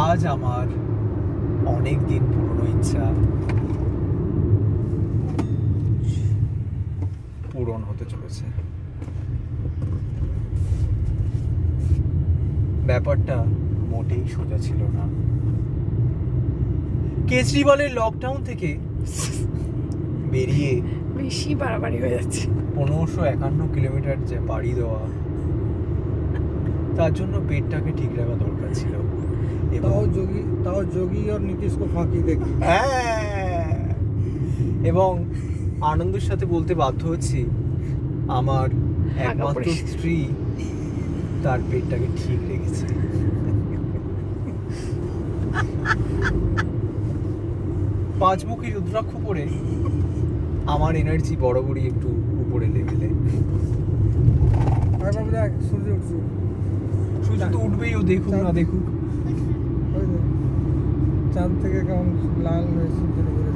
আজ আমার অনেক দিন পুরনো ইচ্ছা পূরণ হতে চলেছে। ব্যাপারটা মোটেই সোজা ছিল না। কেজরিওয়ালের লকডাউন থেকে বেরিয়ে বেশি বাড়াবাড়ি হয়ে যাচ্ছে। 1551 কিলোমিটার যে পাড়ি দেওয়া, তার জন্য পেটটাকে ঠিক রাখা দরকার ছিল। ताओ जोगी और नीतीश को फांकी देगी। হ্যাঁ, এবং আনন্দের সাথে বলতে বাধ্য হচ্ছি, আমার একমাত্র স্ত্রী তার পেটটাকে ঠিক রেখেছে। পাঁচমুখী রুদ্রাক্ষ পরে আমার এনার্জি বরাবরই একটু উপরে লেভেলে। আর বাবু দেখ সূর্য উঠছে। সূর্য তো উঠবেই, ও দেখুক না দেখুক। চাঁদ থেকে কেমন লাল হয়ে সূর্য উঠে